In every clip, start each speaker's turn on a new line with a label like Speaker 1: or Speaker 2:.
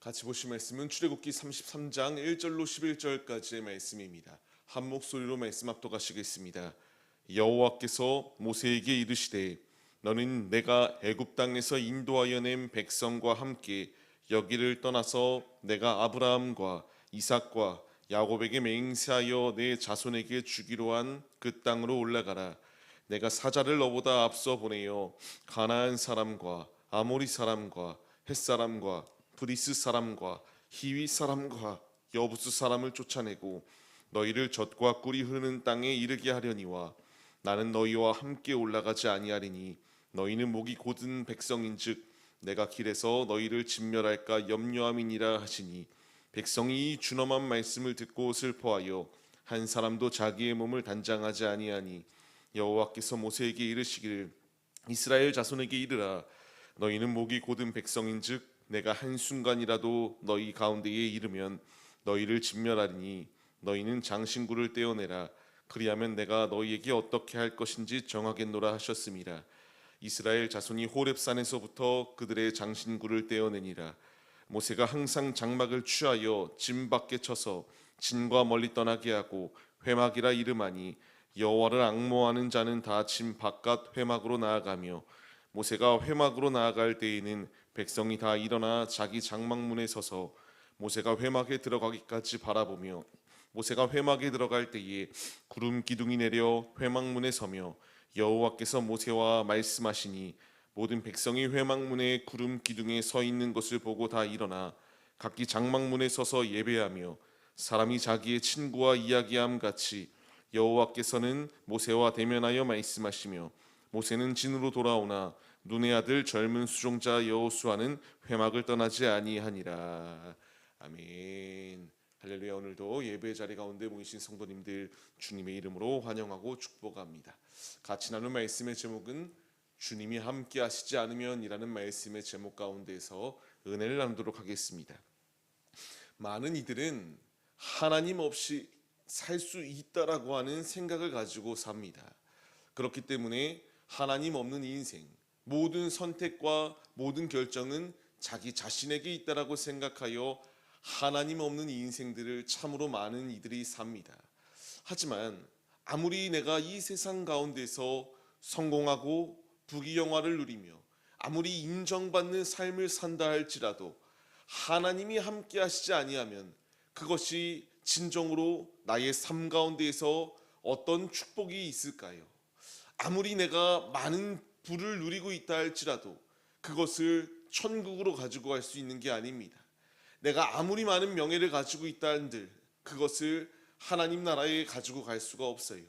Speaker 1: 같이 보실 말씀은 출애굽기 33장 1절로 11절까지의 말씀입니다. 한 목소리로 말씀 합독하시겠습니다. 여호와께서 모세에게 이르시되 너는 내가 애굽 땅에서 인도하여 낸 백성과 함께 여기를 떠나서 내가 아브라함과 이삭과 야곱에게 맹세하여 내 자손에게 주기로 한 그 땅으로 올라가라. 내가 사자를 너보다 앞서 보내어 가나안 사람과 아모리 사람과 헷 사람과 브리스 사람과 히위 사람과 여부스 사람을 쫓아내고 너희를 젖과 꿀이 흐르는 땅에 이르게 하려니와 나는 너희와 함께 올라가지 아니하리니 너희는 목이 곧은 백성인즉 내가 길에서 너희를 진멸할까 염려함이니라 하시니 백성이 이 준엄한 말씀을 듣고 슬퍼하여 한 사람도 자기의 몸을 단장하지 아니하니 여호와께서 모세에게 이르시기를 이스라엘 자손에게 이르라 너희는 목이 곧은 백성인즉 내가 한순간이라도 너희 가운데에 이르면 너희를 진멸하리니 너희는 장신구를 떼어내라 그리하면 내가 너희에게 어떻게 할 것인지 정하겠노라 하셨습니다. 이스라엘 자손이 호렙산에서부터 그들의 장신구를 떼어내니라. 모세가 항상 장막을 취하여 진 밖에 쳐서 진과 멀리 떠나게 하고 회막이라 이름하니 여호와를 앙모하는 자는 다 진 바깥 회막으로 나아가며 모세가 회막으로 나아갈 때에는 백성이 다 일어나 자기 장막문에 서서 모세가 회막에 들어가기까지 바라보며 모세가 회막에 들어갈 때에 구름 기둥이 내려 회막문에 서며 여호와께서 모세와 말씀하시니 모든 백성이 회막문에 구름 기둥에 서 있는 것을 보고 다 일어나 각기 장막문에 서서 예배하며 사람이 자기의 친구와 이야기함 같이 여호와께서는 모세와 대면하여 말씀하시며 모세는 진으로 돌아오나 눈의 아들 젊은 수종자 여호수아는 회막을 떠나지 아니하니라. 아멘. 할렐루야. 오늘도 예배 자리 가운데 모이신 성도님들 주님의 이름으로 환영하고 축복합니다. 같이 나눌 말씀의 제목은 주님이 함께 하시지 않으면 이라는 말씀의 제목 가운데서 은혜를 나누도록 하겠습니다. 많은 이들은 하나님 없이 살 수 있다라고 하는 생각을 가지고 삽니다. 그렇기 때문에 하나님 없는 인생, 모든 선택과 모든 결정은 자기 자신에게 있다라고 생각하여 하나님 없는 인생들을 참으로 많은 이들이 삽니다. 하지만 아무리 내가 이 세상 가운데서 성공하고 부귀영화를 누리며 아무리 인정받는 삶을 산다 할지라도 하나님이 함께 하시지 아니하면 그것이 진정으로 나의 삶 가운데에서 어떤 축복이 있을까요? 아무리 내가 많은 부를 누리고 있다 할지라도 그것을 천국으로 가지고 갈 수 있는 게 아닙니다. 내가 아무리 많은 명예를 가지고 있다 한들 그것을 하나님 나라에 가지고 갈 수가 없어요.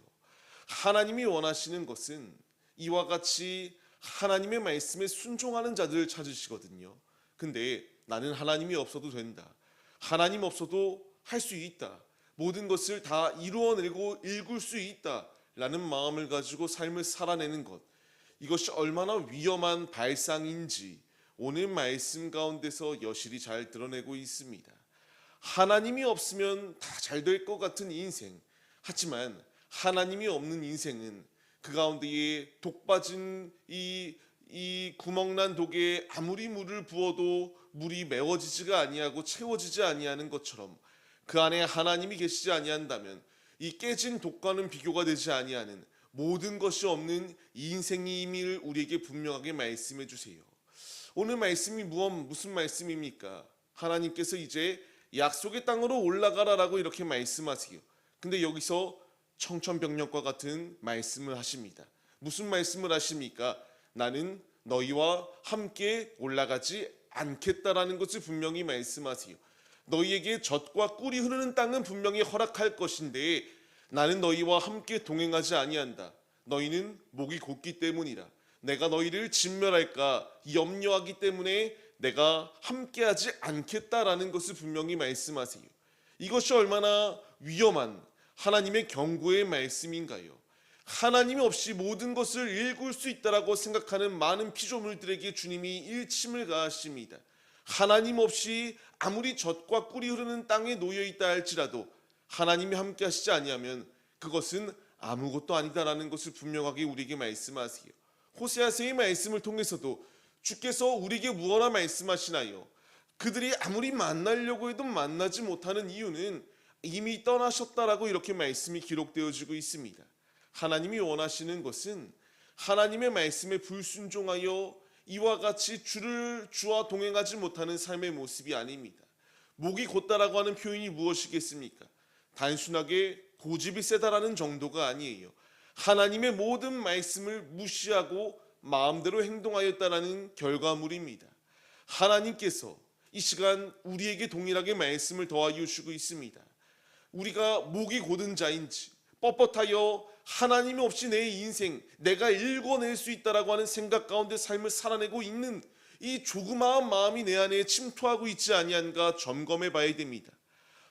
Speaker 1: 하나님이 원하시는 것은 이와 같이 하나님의 말씀에 순종하는 자들을 찾으시거든요. 근데 나는 하나님이 없어도 된다. 하나님 없어도 할 수 있다. 모든 것을 다 이루어내고 일굴 수 있다. 라는 마음을 가지고 삶을 살아내는 것. 이것이 얼마나 위험한 발상인지 오늘 말씀 가운데서 여실히 잘 드러내고 있습니다. 하나님이 없으면 다 잘 될 것 같은 인생. 하지만 하나님이 없는 인생은 그 가운데에 독 빠진 이 구멍난 독에 아무리 물을 부어도 물이 메워지지가 아니하고 채워지지 아니하는 것처럼 그 안에 하나님이 계시지 아니한다면 이 깨진 독과는 비교가 되지 아니하는 모든 것이 없는 이 인생임을 우리에게 분명하게 말씀해 주세요. 오늘 말씀이 무슨 말씀입니까? 하나님께서 이제 약속의 땅으로 올라가라라고 이렇게 말씀하세요. 근데 여기서 청천벽력과 같은 말씀을 하십니다. 무슨 말씀을 하십니까? 나는 너희와 함께 올라가지 않겠다라는 것을 분명히 말씀하세요. 너희에게 젖과 꿀이 흐르는 땅은 분명히 허락할 것인데 나는 너희와 함께 동행하지 아니한다. 너희는 목이 곧기 때문이라. 내가 너희를 진멸할까 염려하기 때문에 내가 함께하지 않겠다라는 것을 분명히 말씀하세요. 이것이 얼마나 위험한 하나님의 경고의 말씀인가요? 하나님이 없이 모든 것을 일굴 수 있다라고 생각하는 많은 피조물들에게 주님이 일침을 가하십니다. 하나님 없이 아무리 젖과 꿀이 흐르는 땅에 놓여 있다 할지라도 하나님이 함께 하시지 아니하면 그것은 아무것도 아니다라는 것을 분명하게 우리에게 말씀하세요. 호세아서의 말씀을 통해서도 주께서 우리에게 무엇라 말씀하시나요? 그들이 아무리 만나려고 해도 만나지 못하는 이유는 이미 떠나셨다라고 이렇게 말씀이 기록되어지고 있습니다. 하나님이 원하시는 것은 하나님의 말씀에 불순종하여 이와 같이 주와 동행하지 못하는 삶의 모습이 아닙니다. 목이 곧다라고 하는 표현이 무엇이겠습니까? 단순하게 고집이 세다라는 정도가 아니에요. 하나님의 모든 말씀을 무시하고 마음대로 행동하였다라는 결과물입니다. 하나님께서 이 시간 우리에게 동일하게 말씀을 더하여 주시고 있습니다. 우리가 목이 곧은 자인지 뻣뻣하여 하나님 없이 내 인생 내가 읽어낼 수 있다라고 하는 생각 가운데 삶을 살아내고 있는 이 조그마한 마음이 내 안에 침투하고 있지 아니한가 점검해 봐야 됩니다.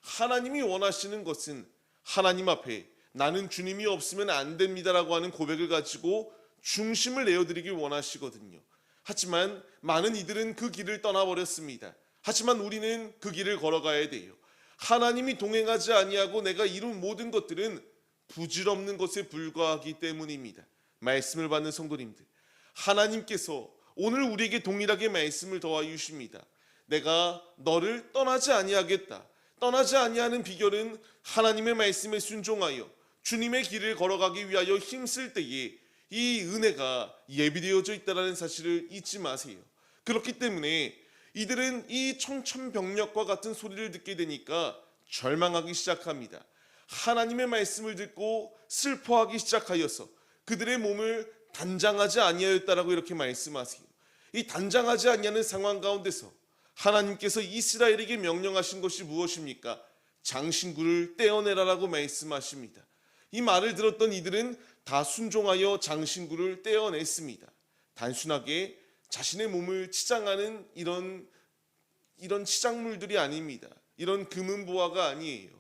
Speaker 1: 하나님이 원하시는 것은 하나님 앞에 나는 주님이 없으면 안 됩니다라고 하는 고백을 가지고 중심을 내어드리길 원하시거든요. 하지만 많은 이들은 그 길을 떠나버렸습니다. 하지만 우리는 그 길을 걸어가야 돼요. 하나님이 동행하지 아니하고 내가 이룬 모든 것들은 부질없는 것에 불과하기 때문입니다. 말씀을 받는 성도님들, 하나님께서 오늘 우리에게 동일하게 말씀을 더하여 주십니다. 내가 너를 떠나지 아니하겠다. 떠나지 아니하는 비결은 하나님의 말씀에 순종하여 주님의 길을 걸어가기 위하여 힘쓸 때에 이 은혜가 예비되어져 있다는 사실을 잊지 마세요. 그렇기 때문에 이들은 이 청천벽력과 같은 소리를 듣게 되니까 절망하기 시작합니다. 하나님의 말씀을 듣고 슬퍼하기 시작하여서 그들의 몸을 단장하지 아니하였다라고 이렇게 말씀하세요. 이 단장하지 아니하는 상황 가운데서 하나님께서 이스라엘에게 명령하신 것이 무엇입니까? 장신구를 떼어내라라고 말씀하십니다. 이 말을 들었던 이들은 다 순종하여 장신구를 떼어냈습니다. 단순하게 자신의 몸을 치장하는 이런 치장물들이 아닙니다. 이런 금은보화가 아니에요.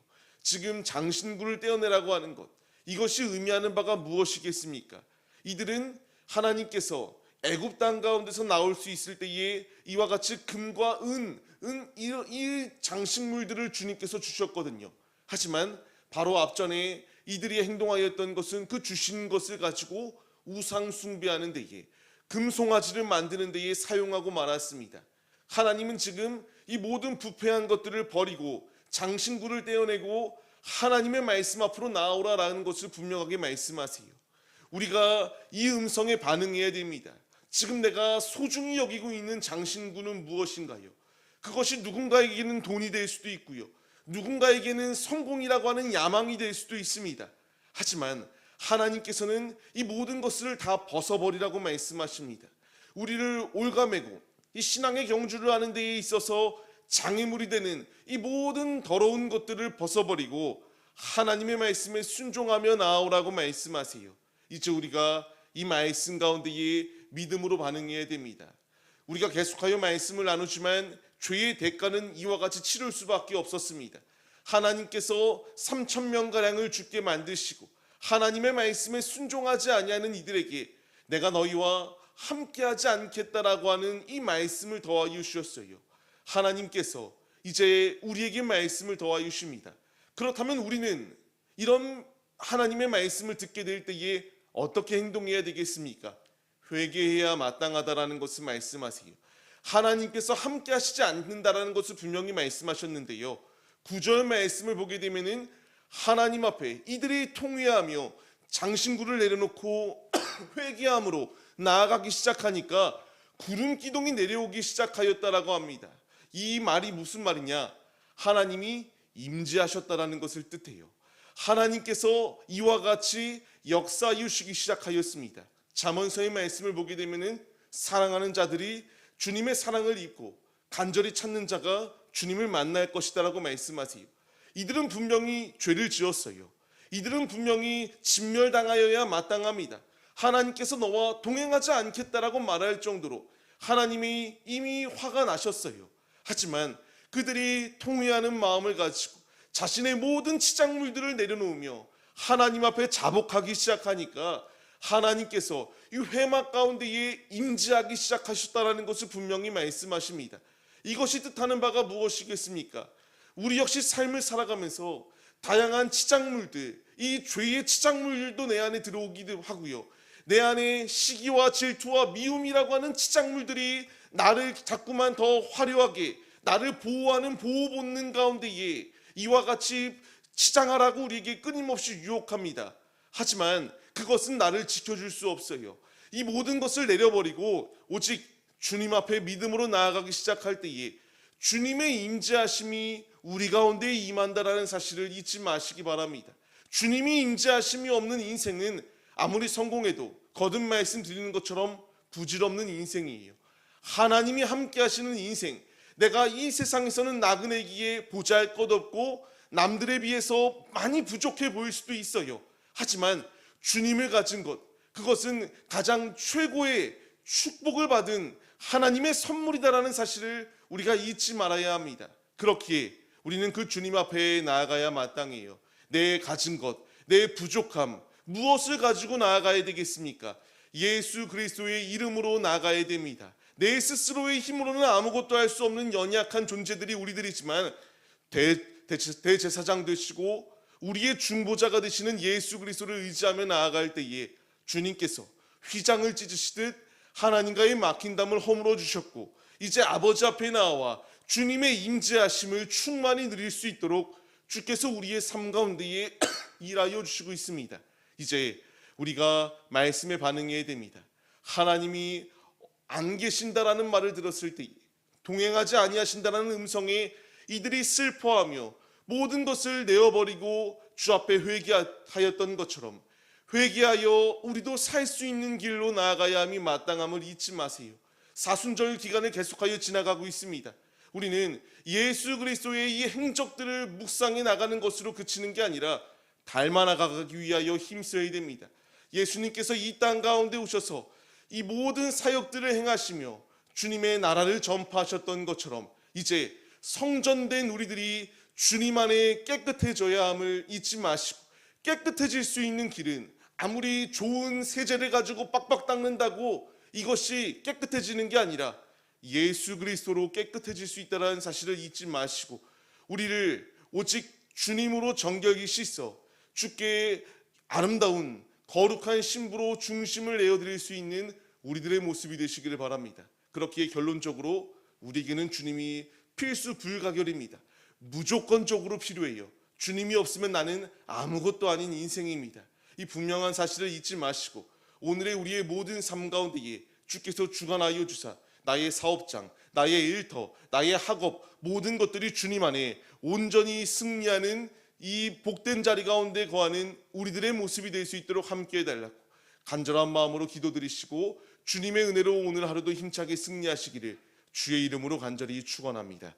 Speaker 1: 지금 장신구를 떼어내라고 하는 것, 이것이 의미하는 바가 무엇이겠습니까? 이들은 하나님께서 애굽 땅 가운데서 나올 수 있을 때에 이와 같이 금과 이 장식물들을 주님께서 주셨거든요. 하지만 바로 앞전에 이들이 행동하였던 것은 그 주신 것을 가지고 우상 숭배하는 데에 금송아지를 만드는 데에 사용하고 말았습니다. 하나님은 지금 이 모든 부패한 것들을 버리고 장신구를 떼어내고 하나님의 말씀 앞으로 나오라라는 것을 분명하게 말씀하세요. 우리가 이 음성에 반응해야 됩니다. 지금 내가 소중히 여기고 있는 장신구는 무엇인가요? 그것이 누군가에게는 돈이 될 수도 있고요. 누군가에게는 성공이라고 하는 야망이 될 수도 있습니다. 하지만 하나님께서는 이 모든 것을 다 벗어버리라고 말씀하십니다. 우리를 올가매고 이 신앙의 경주를 하는 데에 있어서 장애물이 되는 이 모든 더러운 것들을 벗어버리고 하나님의 말씀에 순종하며 나아오라고 말씀하세요. 이제 우리가 이 말씀 가운데에 믿음으로 반응해야 됩니다. 우리가 계속하여 말씀을 나누지만 죄의 대가는 이와 같이 치를 수밖에 없었습니다. 하나님께서 3,000명가량을 죽게 만드시고 하나님의 말씀에 순종하지 아니하는 이들에게 내가 너희와 함께하지 않겠다라고 하는 이 말씀을 더하여 주셨어요. 하나님께서 이제 우리에게 말씀을 더하여 주십니다. 그렇다면 우리는 이런 하나님의 말씀을 듣게 될 때에 어떻게 행동해야 되겠습니까? 회개해야 마땅하다라는 것을 말씀하세요. 하나님께서 함께 하시지 않는다라는 것을 분명히 말씀하셨는데요. 9절 말씀을 보게 되면은 하나님 앞에 이들이 통회하며 장신구를 내려놓고 회개함으로 나아가기 시작하니까 구름 기둥이 내려오기 시작하였다라고 합니다. 이 말이 무슨 말이냐? 하나님이 임재하셨다라는 것을 뜻해요. 하나님께서 이와 같이 역사하시기 시작하였습니다. 잠언서의 말씀을 보게 되면은 사랑하는 자들이 주님의 사랑을 입고 간절히 찾는 자가 주님을 만날 것이다라고 말씀하세요. 이들은 분명히 죄를 지었어요. 이들은 분명히 진멸당하여야 마땅합니다. 하나님께서 너와 동행하지 않겠다라고 말할 정도로 하나님이 이미 화가 나셨어요. 하지만 그들이 통회하는 마음을 가지고 자신의 모든 치장물들을 내려놓으며 하나님 앞에 자복하기 시작하니까 하나님께서 이 회막 가운데에 임재하기 시작하셨다는 것을 분명히 말씀하십니다. 이것이 뜻하는 바가 무엇이겠습니까? 우리 역시 삶을 살아가면서 다양한 치장물들, 이 죄의 치장물들도 내 안에 들어오기도 하고요. 내 안에 시기와 질투와 미움이라고 하는 치장물들이 나를 자꾸만 더 화려하게, 나를 보호하는 보호 본능 가운데에 이와 같이 치장하라고 우리에게 끊임없이 유혹합니다. 하지만 그것은 나를 지켜줄 수 없어요. 이 모든 것을 내려버리고 오직 주님 앞에 믿음으로 나아가기 시작할 때에 주님의 임재하심이 우리 가운데 임한다라는 사실을 잊지 마시기 바랍니다. 주님이 임재하심이 없는 인생은 아무리 성공해도 거듭 말씀드리는 것처럼 부질없는 인생이에요. 하나님이 함께 하시는 인생, 내가 이 세상에서는 나그네기에 보잘것없고 남들에 비해서 많이 부족해 보일 수도 있어요. 하지만 주님을 가진 것, 그것은 가장 최고의 축복을 받은 하나님의 선물이다라는 사실을 우리가 잊지 말아야 합니다. 그렇기에 우리는 그 주님 앞에 나아가야 마땅해요. 내 가진 것, 내 부족함, 무엇을 가지고 나아가야 되겠습니까? 예수 그리스도의 이름으로 나아가야 됩니다. 내 스스로의 힘으로는 아무것도 할 수 없는 연약한 존재들이 우리들이지만 대제사장 되시고 우리의 중보자가 되시는 예수 그리스도를 의지하며 나아갈 때에 주님께서 휘장을 찢으시듯 하나님과의 막힌 담을 허물어 주셨고 이제 아버지 앞에 나와 주님의 임재하심을 충만히 누릴 수 있도록 주께서 우리의 삶 가운데에 일하여 주시고 있습니다. 이제 우리가 말씀에 반응해야 됩니다. 하나님이 안 계신다라는 말을 들었을 때, 동행하지 아니하신다라는 음성에 이들이 슬퍼하며 모든 것을 내어버리고 주 앞에 회개하였던 것처럼 회개하여 우리도 살 수 있는 길로 나아가야 함이 마땅함을 잊지 마세요. 사순절 기간을 계속하여 지나가고 있습니다. 우리는 예수 그리스도의 이 행적들을 묵상해 나가는 것으로 그치는 게 아니라 닮아 나가기 위하여 힘써야 됩니다. 예수님께서 이 땅 가운데 오셔서 이 모든 사역들을 행하시며 주님의 나라를 전파하셨던 것처럼 이제 성전된 우리들이 주님 안에 깨끗해져야 함을 잊지 마시고, 깨끗해질 수 있는 길은 아무리 좋은 세제를 가지고 빡빡 닦는다고 이것이 깨끗해지는 게 아니라 예수 그리스도로 깨끗해질 수 있다는 사실을 잊지 마시고 우리를 오직 주님으로 정결히 씻어 주께 아름다운 거룩한 신부로 중심을 내어드릴 수 있는 우리들의 모습이 되시기를 바랍니다. 그렇기에 결론적으로 우리에게는 주님이 필수 불가결입니다. 무조건적으로 필요해요. 주님이 없으면 나는 아무것도 아닌 인생입니다. 이 분명한 사실을 잊지 마시고 오늘의 우리의 모든 삶 가운데에 주께서 주관하여 주사 나의 사업장, 나의 일터, 나의 학업 모든 것들이 주님 안에 온전히 승리하는 이 복된 자리 가운데 거하는 우리들의 모습이 될 수 있도록 함께 해달라고 간절한 마음으로 기도드리시고 주님의 은혜로 오늘 하루도 힘차게 승리하시기를 주의 이름으로 간절히 축원합니다.